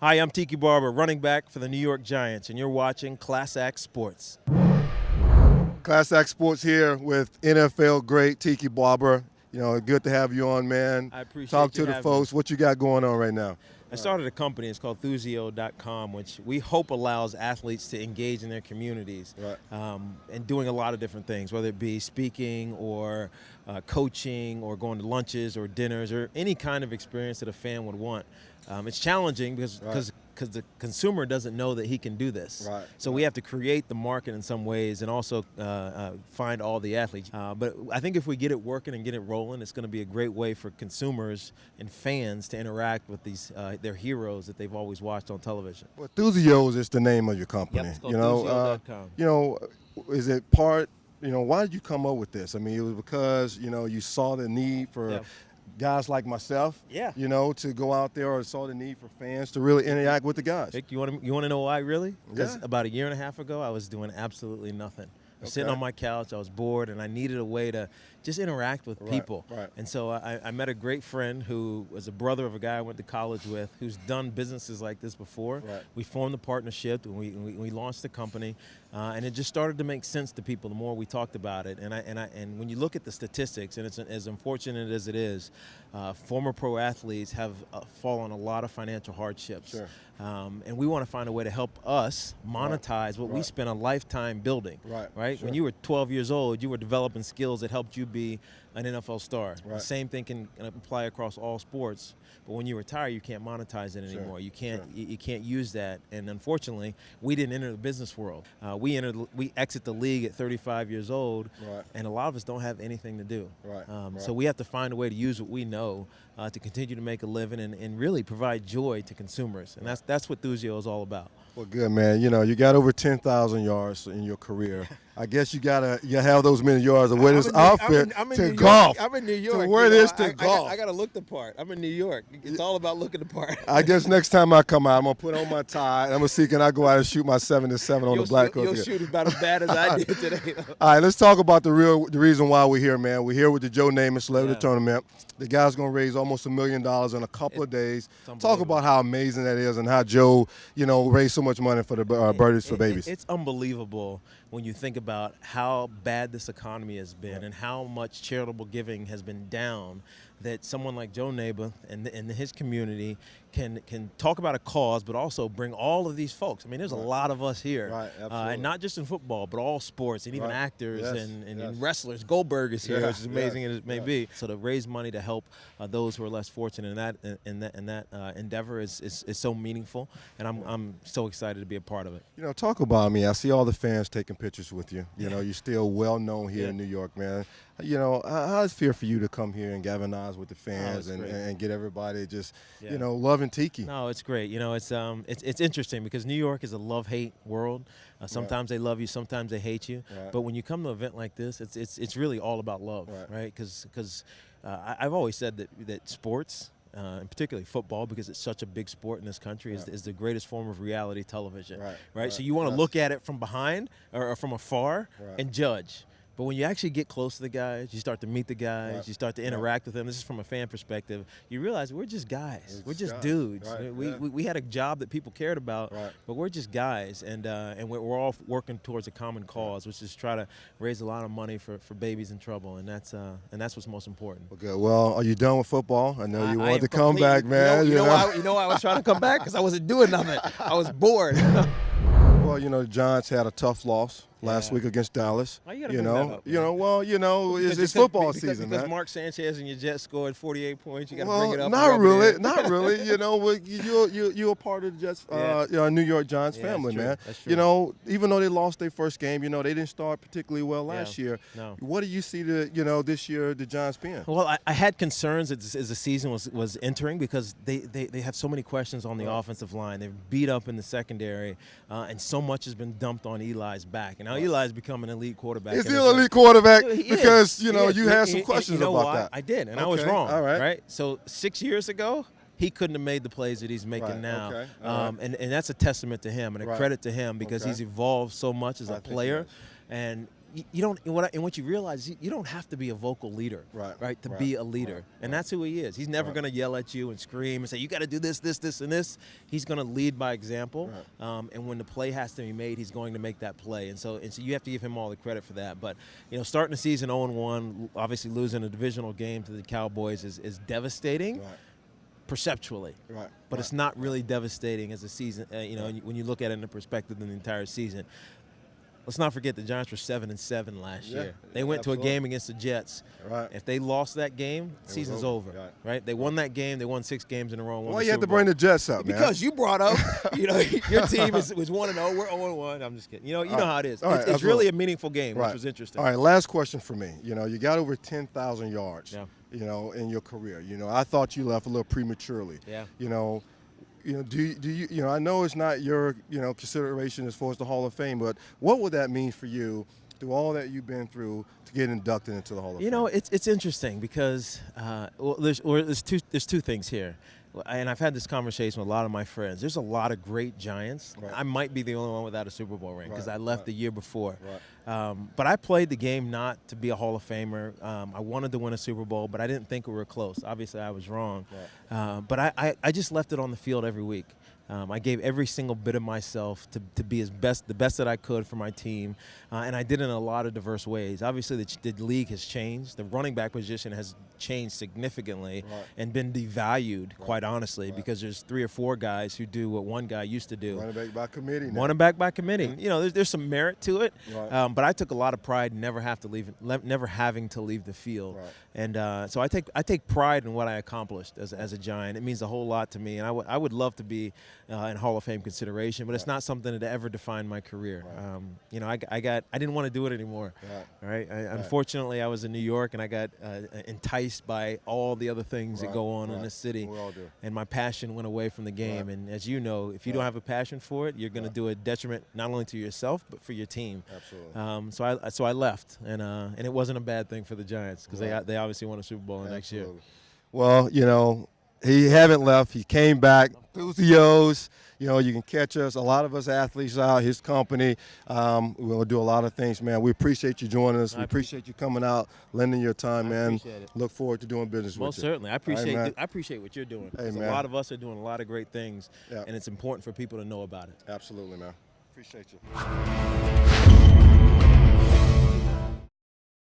Hi, I'm Tiki Barber, running back for the New York Giants, and you're watching Class Act Sports. Class Act Sports here with NFL great Tiki Barber. Good to have you on, man. I appreciate Talk you to the having folks. me. What you got going on right now? I started a company. It's called Thusio.com, which we hope allows athletes to engage in their communities and doing a lot of different things, whether it be speaking or coaching or going to lunches or dinners or any kind of experience that a fan would want. It's challenging because the consumer doesn't know that he can do this. So we have to create the market in some ways and also find all the athletes. But I think if we get it working and get it rolling, it's going to be a great way for consumers and fans to interact with these their heroes that they've always watched on television. Well, Thusios is the name of your company. Yep, it's called Thusio.com. Is it part? Why did you come up with this? I mean, it was because you saw the need for. Guys like myself, to go out there, or saw the need for fans to really interact with the guys. Vic, you want to know why, really? Because about a year and a half ago, I was doing absolutely nothing. I was sitting on my couch, I was bored, and I needed a way to just interact with people. And so I met a great friend who was a brother of a guy I went to college with who's done businesses like this before. We formed a partnership, and we launched the company, and it just started to make sense to people the more we talked about it. And when you look at the statistics, and it's as unfortunate as it is, former pro athletes have fallen a lot of financial hardships. And we want to find a way to help us monetize what we spent a lifetime building. When you were 12 years old, you were developing skills that helped you be an NFL star. The same thing can apply across all sports. But when you retire, you can't monetize it anymore. You can't use that. And unfortunately, we didn't enter the business world. We exit the league at 35 years old, and a lot of us don't have anything to do. So we have to find a way to use what we know to continue to make a living and really provide joy to consumers. And that's what Thusio is all about. Well, good, man. You got over 10,000 yards in your career. I guess you have those many yards to wear this outfit to golf. I'm in New York. To wear this to golf. I got to look the part. I'm in New York. It's all about looking the part. I guess next time I come out, I'm going to put on my tie. I'm going to see, can I go out and shoot my 7-7 on the black court? You'll shoot about as bad as I did today. All right, let's talk about the reason why we're here, man. We're here with the Joe Namath Celebrity Tournament. The guy's going to raise almost $1 million in a couple of days. Talk about how amazing that is and how Joe, raised so much money for the Birdies for Babies. It's unbelievable when you think about how bad this economy has been and how much charitable giving has been down, that someone like Joe Namath and his community can talk about a cause, but also bring all of these folks. I mean, there's a lot of us here, and not just in football, but all sports, and even actors and wrestlers. Goldberg is here, which is amazing as it may be. So to raise money to help those who are less fortunate in that endeavor is so meaningful, and I'm so excited to be a part of it. Talk about me. I see all the fans taking pictures with you. You're still well known here in New York, man. How does it feel for you to come here and galvanize with the fans and get everybody just loving Tiki? No, it's great. It's interesting because New York is a love-hate world. Sometimes they love you, sometimes they hate you. But when you come to an event like this, it's really all about love, right? Because I've always said that sports, and particularly football, because it's such a big sport in this country, is the greatest form of reality television, right? So you want to look at it from behind or from afar and judge. But when you actually get close to the guys, you start to meet the guys, you start to interact with them. This is from a fan perspective. You realize we're just guys. We're just dudes. We had a job that people cared about, but we're just guys. And we're all working towards a common cause, which is try to raise a lot of money for babies in trouble. And that's what's most important. Okay, well, are you done with football? I know you wanted to come back, man. You know why I was trying to come back? Because I wasn't doing nothing. I was bored. Well, the Giants had a tough loss last week against Dallas. Why you gotta bring that up, it's football season, because man. Mark Sanchez and your Jets scored 48 points. You got to bring it up. Not really. You're a part of the Jets, New York Giants family, man. That's true. Even though they lost their first game, they didn't start particularly well last year. No. What do you see this year the Giants being? Well, I had concerns as the season was entering because they have so many questions on the offensive line. They're beat up in the secondary, and so much has been dumped on Eli's back. And now Eli's become an elite quarterback. Is he an elite quarterback? Because, you had some questions about that. I did, and I was wrong. All right. So 6 years ago, he couldn't have made the plays that he's making now. And that's a testament to him and a credit to him because he's evolved so much as a player. And you don't. And what you realize, you don't have to be a vocal leader, right, to be a leader. And that's who he is. He's never going to yell at you and scream and say, you got to do this, this, this, and this. He's going to lead by example. And when the play has to be made, he's going to make that play. And so you have to give him all the credit for that. But, starting the season 0-1, obviously losing a divisional game to the Cowboys is devastating. Perceptually, but it's not really devastating as a season. When you look at it in the perspective of the entire season. Let's not forget the Giants were 7-7 last year. They went to a game against the Jets. If they lost that game, the season's over. Right? They won that game. They won 6 games in a row. Why you had to bring the Jets up, man? Because you brought up, your team was 1-0. We're 0-1. I'm just kidding. You know how it is. It's really a meaningful game, which was interesting. All right, last question for me. You got over 10,000 yards. In your career. I thought you left a little prematurely. Do you I know it's not your consideration as far as the Hall of Fame, but what would that mean for you through all that you've been through to get inducted into the Hall of Fame? It's interesting because there's two things here. And I've had this conversation with a lot of my friends. There's a lot of great Giants. I might be the only one without a Super Bowl ring because I left the year before. But I played the game not to be a Hall of Famer. I wanted to win a Super Bowl, but I didn't think we were close. Obviously, I was wrong. But I just left it on the field every week. I gave every single bit of myself to be the best that I could for my team, and I did it in a lot of diverse ways. Obviously, the league has changed. The running back position has changed significantly and been devalued, quite honestly, because there's 3 or 4 guys who do what one guy used to do. Running back by committee. Running back by committee. There's some merit to it, but I took a lot of pride in never having to leave the field, and so I take pride in what I accomplished as a Giant. It means a whole lot to me, and I would love to be in Hall of Fame consideration, but it's not something that ever defined my career. I didn't want to do it anymore. Unfortunately, I was in New York, and I got enticed by all the other things that go on in this city. We all do. And my passion went away from the game. And as you know, if you don't have a passion for it, you're going to do a detriment not only to yourself but for your team. Absolutely. So I left, and it wasn't a bad thing for the Giants because they obviously won a Super Bowl next year. Well, he haven't left. He came back. Enthusios. You can catch us. A lot of us athletes out. His company. We'll do a lot of things, man. We appreciate you joining us. We appreciate you coming out, lending your time, man. Appreciate it. Look forward to doing business with you. Most certainly. I appreciate what you're doing. Hey, man. A lot of us are doing a lot of great things, and it's important for people to know about it. Absolutely, man. Appreciate you.